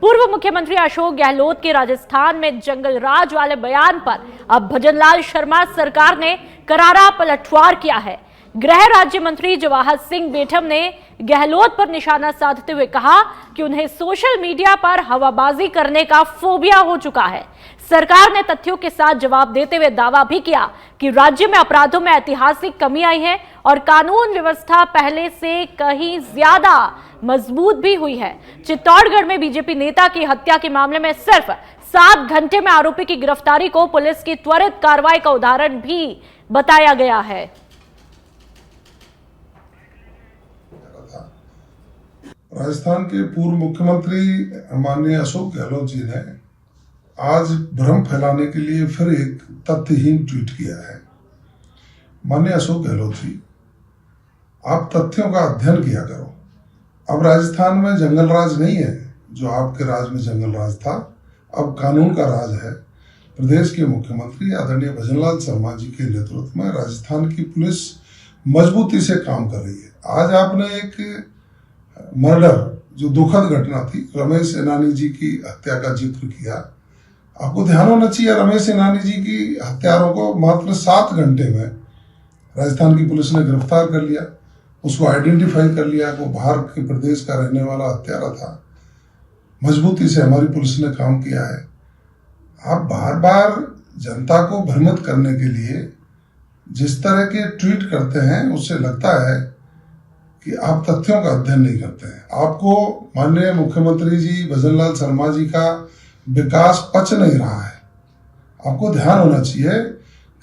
पूर्व मुख्यमंत्री अशोक गहलोत के राजस्थान में जंगल राज वाले बयान पर अब भजनलाल शर्मा सरकार ने करारा पलटवार किया है। गृह राज्य मंत्री जवाहर सिंह बेठम ने गहलोत पर निशाना साधते हुए कहा कि उन्हें सोशल मीडिया पर हवाबाजी करने का फोबिया हो चुका है। सरकार ने तथ्यों के साथ जवाब देते हुए दावा भी किया कि राज्य में अपराधों में ऐतिहासिक कमी आई है और कानून व्यवस्था पहले से कहीं ज्यादा मजबूत भी हुई है। चित्तौड़गढ़ में बीजेपी नेता की हत्या के मामले में सिर्फ 7 घंटे में आरोपी की गिरफ्तारी को पुलिस की त्वरित कार्रवाई का उदाहरण भी बताया गया है। राजस्थान के पूर्व मुख्यमंत्री माननीय अशोक गहलोत जी ने आज भ्रम फैलाने के लिए फिर एक तथ्यहीन ट्वीट किया है। माननीय अशोक गहलोत जी, आप तथ्यों का अध्ययन किया करो। अब राजस्थान में जंगल राज नहीं है जो आपके राज में जंगल राज था, अब कानून का राज है। प्रदेश के मुख्यमंत्री आदरणीय भजनलाल शर्मा जी के नेतृत्व में राजस्थान की पुलिस मजबूती से काम कर रही है। आज आपने एक मर्डर, जो दुखद घटना थी, रमेश सेनानी जी की हत्या का जिक्र किया। आपको ध्यान होना चाहिए, रमेश सेनानी जी की हत्यारों को मात्र 7 घंटे में राजस्थान की पुलिस ने गिरफ्तार कर लिया, उसको आइडेंटिफाई कर लिया, वो बाहर के प्रदेश का रहने वाला हत्यारा था। मजबूती से हमारी पुलिस ने काम किया है। आप बार बार जनता को भ्रमित करने के लिए जिस तरह के ट्वीट करते हैं, उससे लगता है कि आप तथ्यों का अध्ययन नहीं करते हैं। आपको माननीय मुख्यमंत्री जी भजनलाल शर्मा जी का विकास पच नहीं रहा है। आपको ध्यान होना चाहिए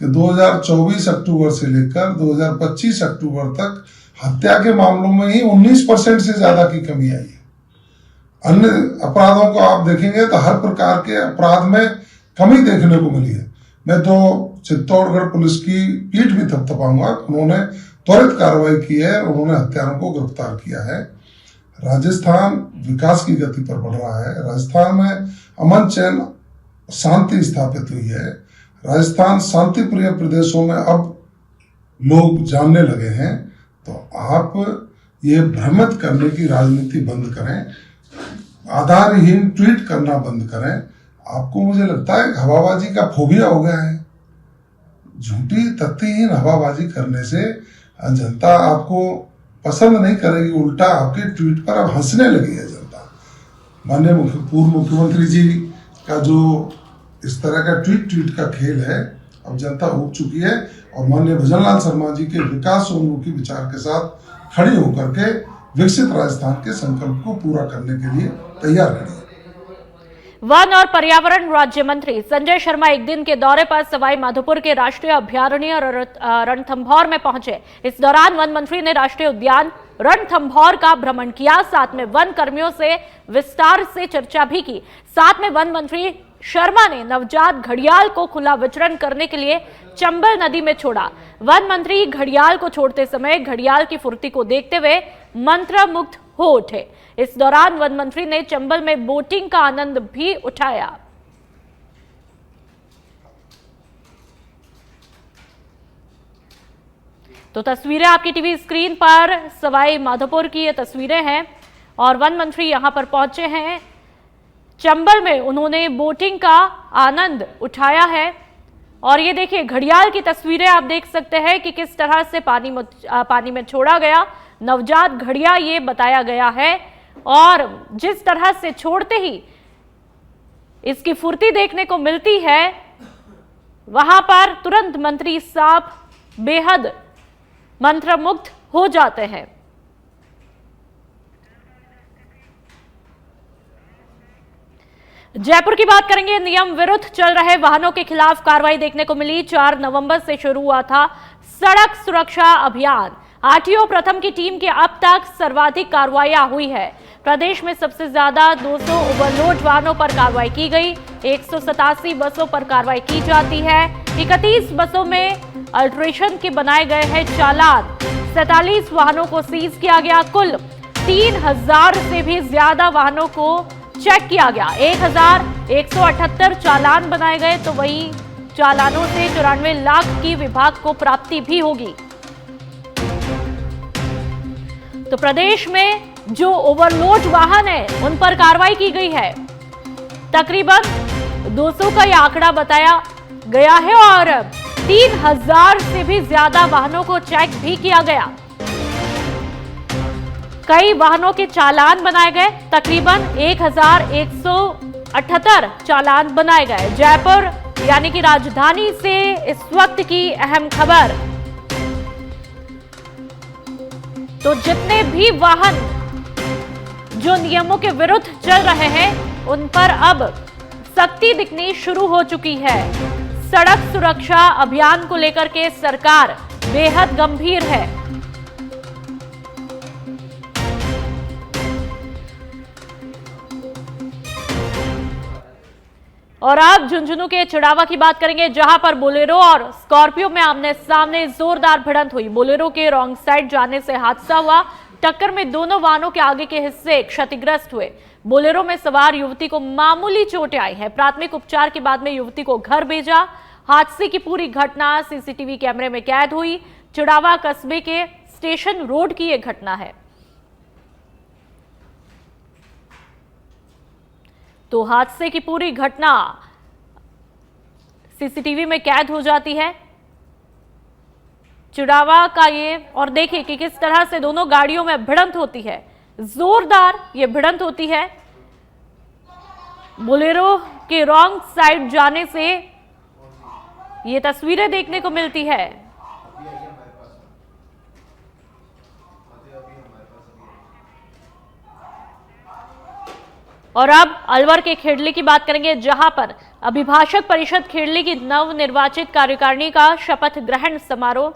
कि 2024 अक्टूबर से लेकर 2025 अक्टूबर तक हत्या के मामलों में ही 19% से ज्यादा की कमी आई है। अन्य अपराधों को आप देखेंगे तो हर प्रकार के अपराध में कमी देखने को मिली है। मैं तो चित्तौड़गढ़ पुलिस की पीठ भी थपथपाऊंगा, उन्होंने त्वरित कार्रवाई की है, उन्होंने हत्यारों को गिरफ्तार किया है। राजस्थान विकास की गति पर बढ़ रहा है। राजस्थान में अमन चैन शांति स्थापित हुई है। राजस्थान शांति प्रिय प्रदेशों में अब लोग जानने लगे हैं। तो आप ये भ्रमित करने की राजनीति बंद करें, आधारहीन ट्वीट करना बंद करें। आपको, मुझे लगता है, हवाबाजी का फोबिया हो गया है। झूठी तथ्यहीन हवाबाजी करने से जनता आपको पसंद नहीं करेगी, उल्टा आपके ट्वीट पर अब हंसने लगी है जनता। माननीय पूर्व मुख्यमंत्री जी का जो इस तरह का ट्वीट का खेल है, अब जनता उब चुकी है और माननीय भजनलाल शर्मा जी के विकासोन्मुखी विचार के साथ खड़ी होकर के विकसित राजस्थान के संकल्प को पूरा करने के लिए तैयार खड़ी है। वन और पर्यावरण राज्य मंत्री संजय शर्मा एक दिन के दौरे पर सवाई माधोपुर के राष्ट्रीय अभयारण्य रणथंभौर में पहुंचे। इस दौरान वन मंत्री ने राष्ट्रीय उद्यान रणथंभौर का भ्रमण किया, साथ में वन कर्मियों से विस्तार से चर्चा भी की। साथ में वन मंत्री शर्मा ने नवजात घड़ियाल को खुला विचरण करने के लिए चंबल नदी में छोड़ा। वन मंत्री घड़ियाल को छोड़ते समय घड़ियाल की फुर्ती को देखते हुए मंत्रमुग्ध हो उठे। इस दौरान वन मंत्री ने चंबल में बोटिंग का आनंद भी उठाया। तो तस्वीरें आपकी टीवी स्क्रीन पर सवाई माधोपुर की ये तस्वीरें हैं और वन मंत्री यहां पर पहुंचे हैं। चंबल में उन्होंने बोटिंग का आनंद उठाया है और ये देखिए घड़ियाल की तस्वीरें आप देख सकते हैं कि किस तरह से पानी में छोड़ा गया। नवजात घड़िया ये बताया गया है और जिस तरह से छोड़ते ही इसकी फुर्ती देखने को मिलती है, वहां पर तुरंत मंत्री साहब बेहद मंत्रमुग्ध हो जाते हैं। जयपुर की बात करेंगे। नियम विरुद्ध चल रहे वाहनों के खिलाफ कार्रवाई देखने को मिली। 4 नवंबर से शुरू हुआ था सड़क सुरक्षा अभियान। आरटीओ प्रथम की टीम की अब तक सर्वाधिक कार्रवाइयां हुई है। प्रदेश में सबसे ज्यादा 200 ओवरलोड वाहनों पर कार्रवाई की गई। 187 बसों पर कार्रवाई की जाती है। 31 बसों में अल्ट्रेशन के बनाए गए हैं चालान। 47 वाहनों को सीज किया गया। कुल 3000 से भी ज्यादा वाहनों को चेक किया गया। 1178 चालान बनाए गए। तो वहीं चालानों से 94 लाख की विभाग को प्राप्ति भी होगी। तो प्रदेश में जो ओवरलोड वाहन है उन पर कार्रवाई की गई है। तकरीबन 200 का यह आंकड़ा बताया गया है और 3000 से भी ज्यादा वाहनों को चेक भी किया गया। कई वाहनों के चालान बनाए गए, तकरीबन 1178 चालान बनाए गए। जयपुर यानी कि राजधानी से इस वक्त की अहम खबर, तो जितने भी वाहन जो नियमों के विरुद्ध चल रहे हैं उन पर अब सख्ती दिखनी शुरू हो चुकी है। सड़क सुरक्षा अभियान को लेकर के सरकार बेहद गंभीर है। और अब झुंझुनू के चिड़ावा की बात करेंगे, जहां पर बोलेरो और स्कॉर्पियो में आमने सामने जोरदार भिड़ंत हुई। बोलेरो के रॉन्ग साइड जाने से हादसा हुआ। टक्कर में दोनों वाहनों के आगे के हिस्से क्षतिग्रस्त हुए। बोलेरो में सवार युवती को मामूली चोटें आई हैं। प्राथमिक उपचार के बाद में युवती को घर भेजा। हादसे की पूरी घटना सीसीटीवी कैमरे में कैद हुई। चिड़ावा कस्बे के स्टेशन रोड की यह घटना है। तो हादसे की पूरी घटना सीसीटीवी में कैद हो जाती है चिड़ावा का ये। और देखिए कि किस तरह से दोनों गाड़ियों में भिड़ंत होती है, जोरदार ये भिड़ंत होती है। बोलेरो के रॉन्ग साइड जाने से ये तस्वीरें देखने को मिलती है। और अब अलवर के खेड़ली की बात करेंगे, जहां पर अभिभाषक परिषद खेड़ली की नवनिर्वाचित कार्यकारिणी का शपथ ग्रहण समारोह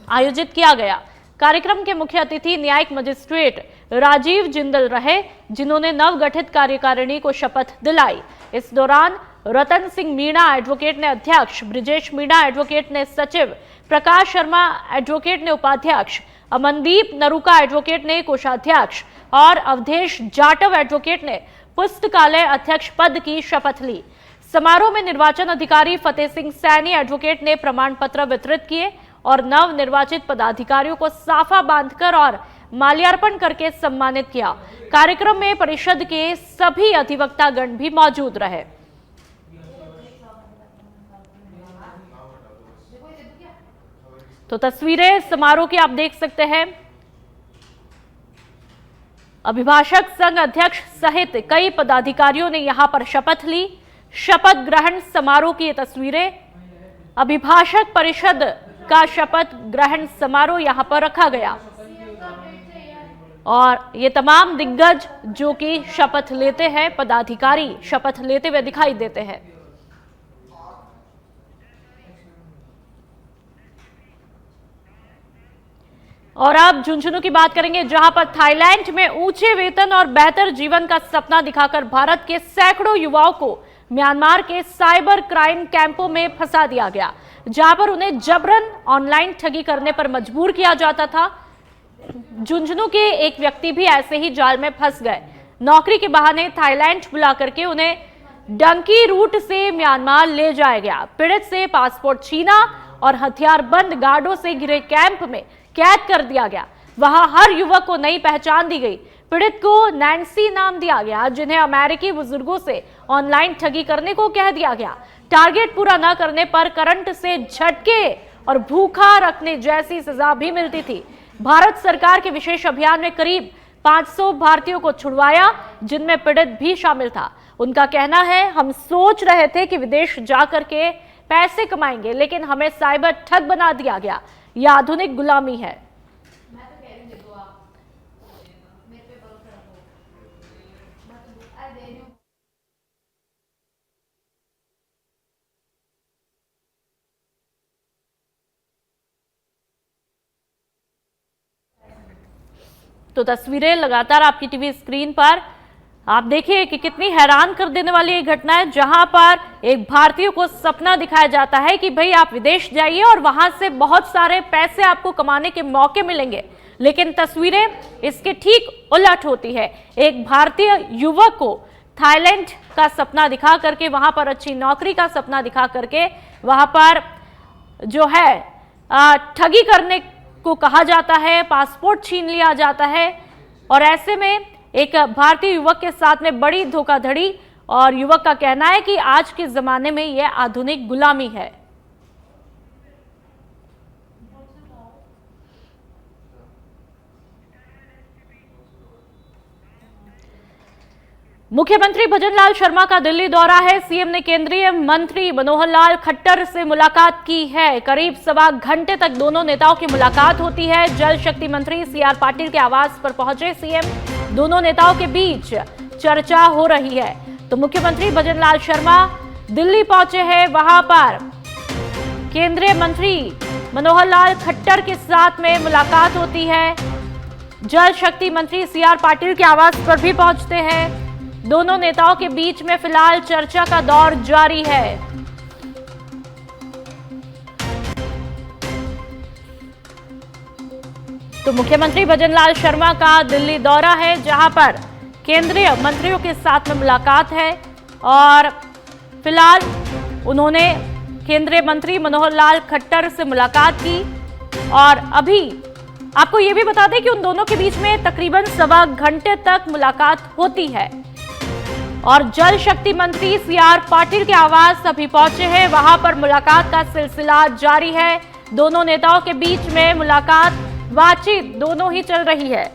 आयोजित किया गया। कार्यक्रम के मुख्य अतिथि न्यायिक मजिस्ट्रेट राजीव जिंदल रहे, जिन्होंने नवगठित कार्यकारिणी को शपथ दिलाई। इस दौरान रतन सिंह मीणा एडवोकेट ने अध्यक्ष, ब्रिजेश मीणा एडवोकेट ने सचिव, प्रकाश शर्मा एडवोकेट ने उपाध्यक्ष, अमनदीप नरूका एडवोकेट ने कोषाध्यक्ष और अवधेश जाटव एडवोकेट ने पुस्तकालय अध्यक्ष पद की शपथ ली। समारोह में निर्वाचन अधिकारी फतेह सिंह सैनी एडवोकेट ने प्रमाण पत्र वितरित किए और नव निर्वाचित पदाधिकारियों को साफा बांधकर और माल्यार्पण करके सम्मानित किया। कार्यक्रम में परिषद के सभी अधिवक्तागण भी मौजूद रहे। तो तस्वीरें समारोह की आप देख सकते हैं। अभिभाषक संघ अध्यक्ष सहित कई पदाधिकारियों ने यहां पर शपथ ली। शपथ ग्रहण समारोह की ये तस्वीरें, अभिभाषक परिषद का शपथ ग्रहण समारोह यहां पर रखा गया और ये तमाम दिग्गज जो कि शपथ लेते हैं, पदाधिकारी शपथ लेते हुए दिखाई देते हैं। और अब झुंझुनू की बात करेंगे, जहां पर थाईलैंड में ऊंचे वेतन और बेहतर जीवन का सपना दिखाकर भारत के सैकड़ों युवाओं को म्यांमार के साइबर क्राइम कैंपों में फंसा दिया गया, जहां पर उन्हें जबरन ऑनलाइन ठगी करने पर मजबूर किया जाता था। झुंझुनू के एक व्यक्ति भी ऐसे ही जाल में फंस गए। नौकरी के बहाने थाईलैंड बुला करके उन्हें डंकी रूट से म्यांमार ले जाया गया। पीड़ित से पासपोर्ट छीना और हथियारबंद गार्डों से घिरे कैंप में कैद कर दिया गया। वहां हर युवक को नई पहचान दी गई। पीड़ित को नैन्सी नाम दिया गया, जिन्हें अमेरिकी बुजुर्गों से ऑनलाइन ठगी करने को कह दिया गया। टारगेट पूरा न करने पर करंट से झटके और भूखा रखने जैसी सजा भी मिलती थी। भारत सरकार के विशेष अभियान में करीब 500 भारतीयों को छुड़वाया, जिनमें पीड़ित भी शामिल था। उनका कहना है, हम सोच रहे थे कि विदेश जाकर के पैसे कमाएंगे, लेकिन हमें साइबर ठग बना दिया गया। यह आधुनिक गुलामी है। तो तस्वीरें लगातार आपकी टीवी स्क्रीन पर आप देखिए कि कितनी हैरान कर देने वाली ये घटना है, जहां पर एक भारतीय को सपना दिखाया जाता है कि भाई आप विदेश जाइए और वहां से बहुत सारे पैसे आपको कमाने के मौके मिलेंगे, लेकिन तस्वीरें इसके ठीक उलट होती है। एक भारतीय युवक को थाईलैंड का सपना दिखा करके, वहां पर अच्छी नौकरी का सपना दिखा करके वहां पर जो है ठगी करने को कहा जाता है, पासपोर्ट छीन लिया जाता है और ऐसे में एक भारतीय युवक के साथ में बड़ी धोखाधड़ी और युवक का कहना है कि आज के जमाने में यह आधुनिक गुलामी है। मुख्यमंत्री भजनलाल शर्मा का दिल्ली दौरा है। सीएम ने केंद्रीय मंत्री मनोहर लाल खट्टर से मुलाकात की है। करीब सवा घंटे तक दोनों नेताओं की मुलाकात होती है। जल शक्ति मंत्री सीआर पाटिल के आवास पर पहुंचे सीएम। दोनों नेताओं के बीच चर्चा हो रही है। तो मुख्यमंत्री भजनलाल शर्मा दिल्ली पहुंचे हैं। वहां पर केंद्रीय मंत्री मनोहर लाल खट्टर के साथ में मुलाकात होती है। जल शक्ति मंत्री सीआर पाटिल के आवास पर भी पहुंचते हैं। दोनों नेताओं के बीच में फिलहाल चर्चा का दौर जारी है। तो मुख्यमंत्री भजनलाल शर्मा का दिल्ली दौरा है, जहां पर केंद्रीय मंत्रियों के साथ में मुलाकात है और फिलहाल उन्होंने केंद्रीय मंत्री मनोहर लाल खट्टर से मुलाकात की। और अभी आपको यह भी बता दें कि उन दोनों के बीच में तकरीबन सवा घंटे तक मुलाकात होती है। और जल शक्ति मंत्री सीआर पाटिल के आवास अभी पहुंचे हैं। वहां पर मुलाकात का सिलसिला जारी है। दोनों नेताओं के बीच में मुलाकात, बातचीत दोनों ही चल रही है।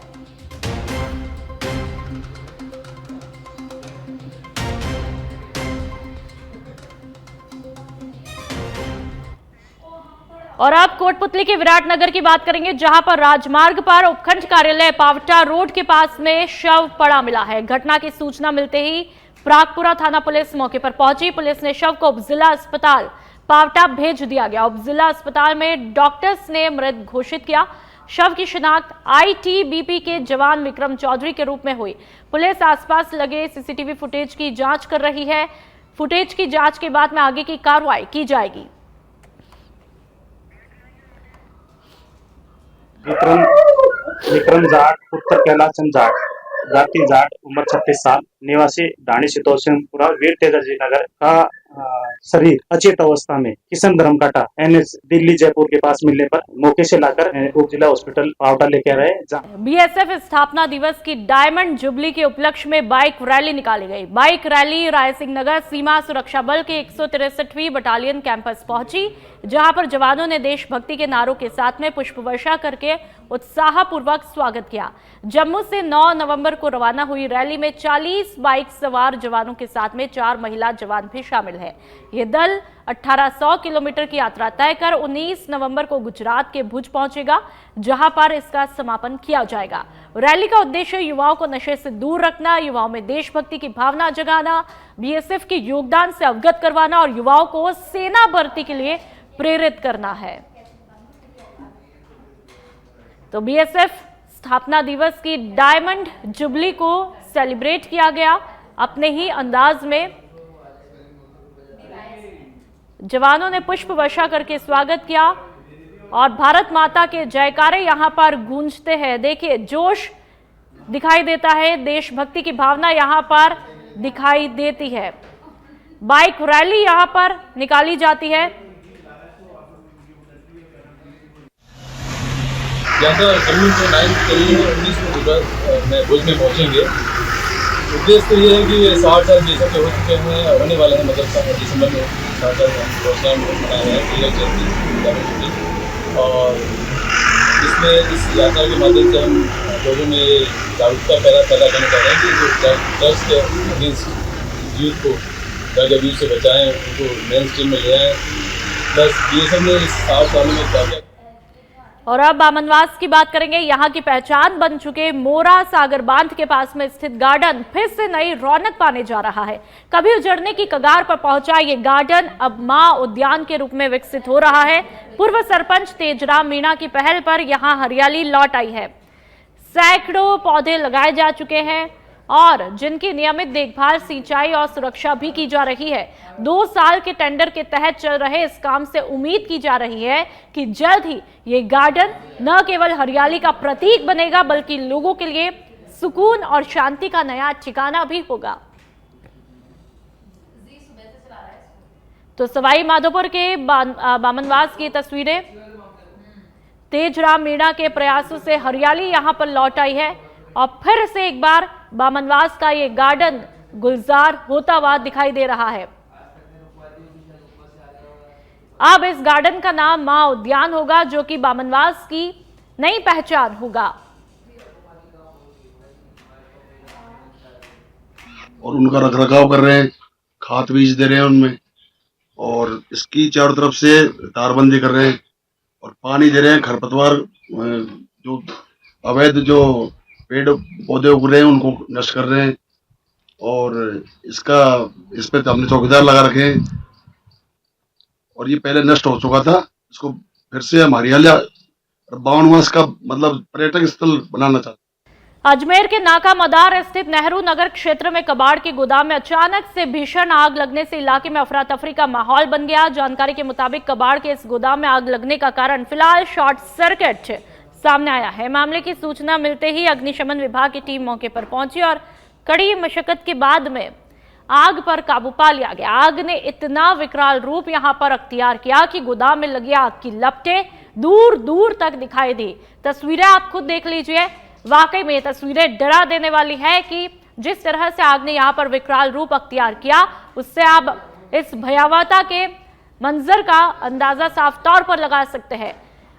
और अब कोटपुतली के विराटनगर की बात करेंगे, जहां पर राजमार्ग पर उपखंड कार्यालय पावटा रोड के पास में शव पड़ा मिला है। घटना की सूचना मिलते ही प्रागपुरा थाना पुलिस मौके पर पहुंची। पुलिस ने शव को उपजिला अस्पताल पावटा भेज दिया गया। उपजिला अस्पताल में डॉक्टर्स ने मृत घोषित किया। शव की शिनाख्त आईटीबीपी के जवान विक्रम चौधरी के रूप में हुई। पुलिस आसपास लगे सीसीटीवी फुटेज की जांच कर रही है। फुटेज की जांच के बाद में आगे की कार्रवाई की जाएगी। विक्रम जाट, पुत्र कैलाशचंद जाट, जाति जाट, उम्र 36 साल, निवासी ढाणी सितोषपुरा वीर तेजाजी नगर का शरीर अचेत अवस्था में किशन धर्मकाटा एनएच दिल्ली जयपुर के पास मिलने पर मौके से लाकर उप जिला हॉस्पिटल पावटा लेके आ रहे। बीएसएफ स्थापना दिवस की डायमंड जुबली के उपलक्ष्य में बाइक रैली निकाली गई। बाइक रैली रायसिंह नगर सीमा सुरक्षा बल के 163वीं बटालियन कैंपस पहुंची, जहां पर जवानों ने देशभक्ति के नारों के साथ में पुष्प वर्षा करके उत्साहपूर्वक स्वागत किया। जम्मू से 9 नवंबर को रवाना हुई रैली में 40 बाइक सवार जवानों के साथ में 4 महिला जवान भी शामिल है। ये दल 1800 किलोमीटर की यात्रा तय कर 19 नवंबर को गुजरात के भुज पहुंचेगा, जहां पर इसका समापन किया जाएगा। रैली का उद्देश्य युवाओं को नशे से दूर रखना, युवाओं में देशभक्ति की भावना जगाना, बीएसएफ के योगदान से अवगत करवाना और युवाओं को सेना भर्ती के लिए प्रेरित करना है। तो बीएसएफ स्थापना दिवस की डायमंड जुबली को सेलिब्रेट किया गया। अपने ही अंदाज में जवानों ने पुष्प वर्षा करके स्वागत किया और भारत माता के जयकारे यहां पर गूंजते हैं। देखिए, जोश दिखाई देता है, देशभक्ति की भावना यहां पर दिखाई देती है। बाइक रैली यहां पर निकाली जाती है। जैसा जम्मू को 9 तारीख 19 में भुज में पहुँचेंगे। उद्देश्य तो ये है कि 60 साल जैसे के हो चुके हैं, होने वाले हैं, मतलब दिसंबर में 60 साल प्रोग्राम मनाए हैं तिलक जयंती। और इसमें इस यात्रा के माध्यम से हम लोगों में जागरूकता पैदा करना चाह रहे हैं कि जो ड्रग्स के अगेंस्ट यूथ को ड्रग अब्यूज से बचाएं, उनको मेन स्ट्रीम में ले आएँ। प्लस बीएसएफ ने इस 60 सालों में क्या क्या। और अब बामनवास की बात करेंगे। यहाँ की पहचान बन चुके मोरा सागर बांध के पास में स्थित गार्डन फिर से नई रौनक पाने जा रहा है। कभी उजड़ने की कगार पर पहुंचा ये गार्डन अब मां उद्यान के रूप में विकसित हो रहा है। पूर्व सरपंच तेजराम मीणा की पहल पर यहाँ हरियाली लौट आई है। सैकड़ों पौधे लगाए जा चुके हैं और जिनकी नियमित देखभाल, सिंचाई और सुरक्षा भी की जा रही है। 2 साल के टेंडर के तहत चल रहे इस काम से उम्मीद की जा रही है कि जल्द ही ये गार्डन न केवल हरियाली का प्रतीक बनेगा, बल्कि लोगों के लिए सुकून और शांति का नया ठिकाना भी होगा। तो सवाई माधोपुर के बामनवास की तस्वीरें। तेजराम मीणा के प्रयासों से हरियाली यहां पर लौट आई है और फिर से एक बार बामनवास का ये गार्डन गुलजार होता हुआ दिखाई दे रहा है। अब इस गार्डन का नाम मां उद्यान होगा, जो कि बामनवास की नई पहचान होगा। और उनका रखरखाव कर रहे हैं, खाद बीज दे रहे हैं उनमें, और इसकी चारों तरफ से तारबंदी कर रहे हैं और पानी दे रहे हैं। खरपतवार जो अवैध जो पेड़ पौधे उग रहे हैं उनको नष्ट कर रहे हैं, और इस पे हमने चौकीदार लगा रखे हैं, और ये पहले नष्ट हो चुका था। इसको फिर से हम हरियाली बावनवास का मतलब पर्यटक स्थल बनाना चाहते हैं। अजमेर के नाका मदार स्थित नेहरू नगर क्षेत्र में कबाड़ के गोदाम में अचानक से भीषण आग लगने से इलाके में अफरा तफरी का माहौल बन गया। जानकारी के मुताबिक कबाड़ के इस गोदाम में आग लगने का कारण फिलहाल शॉर्ट सर्किट सामने आया है। मामले की सूचना मिलते ही अग्निशमन विभाग की टीम मौके पर पहुंची और कड़ी मशक्कत के बाद में आग पर काबू पा लिया गया। आग ने इतना विकराल रूप यहां पर अख्तियार किया कि गोदाम में लगी आग की लपटें दूर दूर तक दिखाई दी। तस्वीरें आप खुद देख लीजिए, वाकई में तस्वीरें डरा देने वाली है कि जिस तरह से आग ने यहां पर विकराल रूप अख्तियार किया, उससे आप इस भयावहता के मंजर का अंदाजा साफ तौर पर लगा सकते हैं।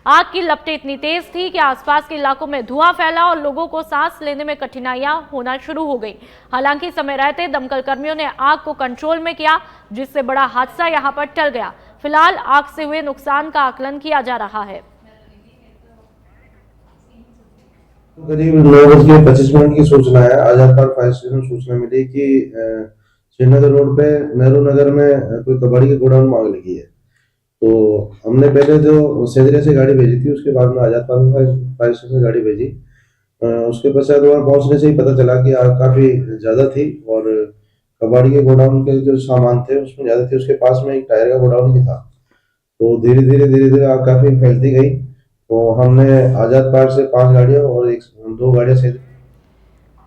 आग की लपटें इतनी तेज थी कि आसपास के इलाकों में धुआं फैला और लोगों को सांस लेने में कठिनाइयां होना शुरू हो गई। हालांकि समय रहते दमकल कर्मियों ने आग को कंट्रोल में किया, जिससे बड़ा हादसा यहां पर टल गया। फिलहाल आग से हुए नुकसान का आकलन किया जा रहा है। करीब 9:25 की सूचना है। आजाद पार्क फायर स्टेशन सूचना मिली कि श्रीनगर रोड पे नेहरू नगर में कोई कबाड़ी के गोडाउन में आग लगी है। तो हमने पहले जो सेदरे से गाड़ी भेजी थी, उसके बाद में आजाद पार्क फायर स्टेशन से गाड़ी भेजी। उसके पश्चात वहाँ पहुंचने से ही पता चला कि आग काफी ज्यादा थी और कबाड़ी के गोडाउन के जो सामान थे उसमें ज्यादा थे। उसके पास में एक टायर का गोडाउन भी था। तो धीरे धीरे आग काफी फैलती गई। तो हमने आजाद पार्क से 5 गाड़ियां और 2 गाड़ियां से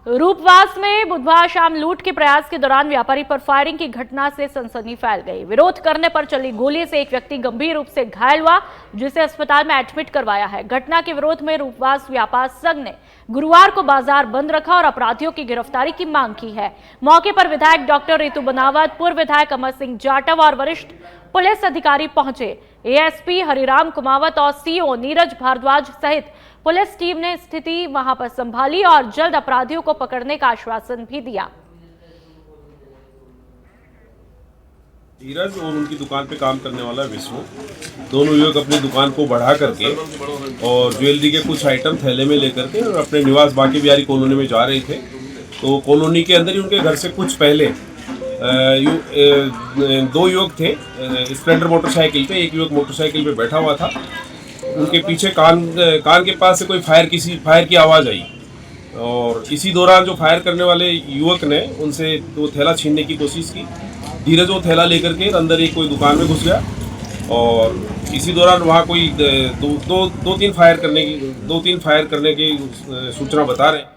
रूपवास में बुधवार शाम लूट के प्रयास के दौरान व्यापारी पर फायरिंग की घटना से सनसनी फैल गई। विरोध करने पर चली गोली से एक व्यक्ति गंभीर रूप से घायल हुआ, जिसे अस्पताल में एडमिट करवाया है। घटना के विरोध में रूपवास व्यापार संघ ने गुरुवार को बाजार बंद रखा और अपराधियों की गिरफ्तारी की मांग की है। मौके पर विधायक डॉक्टर रितु बनावत, पूर्व विधायक अमर सिंह जाटव और वरिष्ठ पुलिस अधिकारी पहुंचे। एएसपी हरिराम कुमावत और सीओ नीरज भारद्वाज सहित पुलिस टीम ने स्थिति वहां पर संभाली और जल्द अपराधियों को पकड़ने का आश्वासन भी दिया। धीरज और उनकी दुकान पे काम करने वाला विष्णु, दोनों युवक अपनी दुकान को बढ़ा करके और ज्वेलरी के कुछ आइटम थैले में लेकर के और अपने निवास बाकी बिहारी कॉलोनी में जा रहे थे। तो कॉलोनी के अंदर ही उनके घर से कुछ पहले 2 युवक थे स्प्लेंडर मोटरसाइकिल पे। एक युवक मोटरसाइकिल पे बैठा हुआ था। उनके पीछे कान के पास से कोई फायर की आवाज़ आई और इसी दौरान जो फायर करने वाले युवक ने उनसे वो थैला छीनने की कोशिश की। धीरज वो थैला लेकर के अंदर एक कोई दुकान में घुस गया और इसी दौरान वहाँ कोई दो तीन फायर करने की सूचना बता रहे हैं।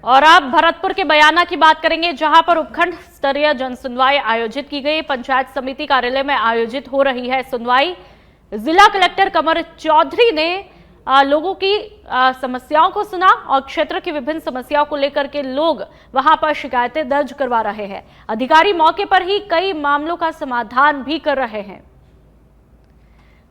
और अब भरतपुर के बयाना की बात करेंगे, जहां पर उपखंड स्तरीय जनसुनवाई आयोजित की गई। पंचायत समिति कार्यालय में आयोजित हो रही है सुनवाई। जिला कलेक्टर कमर चौधरी ने लोगों की समस्याओं को सुना और क्षेत्र की विभिन्न समस्याओं को लेकर के लोग वहां पर शिकायतें दर्ज करवा रहे हैं। अधिकारी मौके पर ही कई मामलों का समाधान भी कर रहे हैं।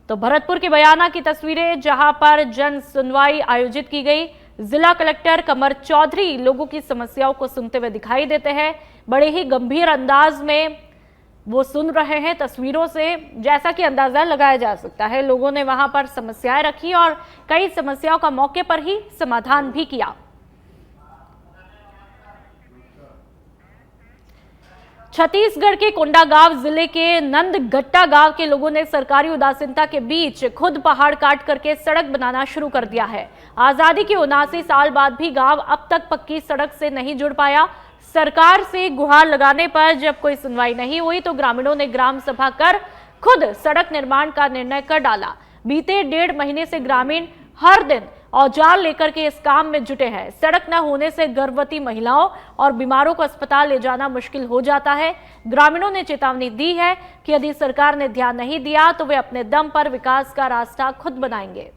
तो भरतपुर के बयाना की तस्वीरें, जहां पर जन सुनवाई आयोजित की गई। जिला कलेक्टर कमर चौधरी लोगों की समस्याओं को सुनते हुए दिखाई देते हैं। बड़े ही गंभीर अंदाज में वो सुन रहे हैं। तस्वीरों से जैसा कि अंदाजा लगाया जा सकता है, लोगों ने वहां पर समस्याएं रखी और कई समस्याओं का मौके पर ही समाधान भी किया। छत्तीसगढ़ के कोंडागांव जिले के नंदगट्टा गांव के लोगों ने सरकारी उदासीनता के बीच खुद पहाड़ काट करके सड़क बनाना शुरू कर दिया है। आजादी के 79 साल बाद भी गांव अब तक पक्की सड़क से नहीं जुड़ पाया। सरकार से गुहार लगाने पर जब कोई सुनवाई नहीं हुई तो ग्रामीणों ने ग्राम सभा कर खुद सड़क निर्माण का निर्णय कर डाला। बीते 1.5 महीने से ग्रामीण हर दिन औजार लेकर के इस काम में जुटे हैं। सड़क न होने से गर्भवती महिलाओं और बीमारों को अस्पताल ले जाना मुश्किल हो जाता है। ग्रामीणों ने चेतावनी दी है कि यदि सरकार ने ध्यान नहीं दिया तो वे अपने दम पर विकास का रास्ता खुद बनाएंगे।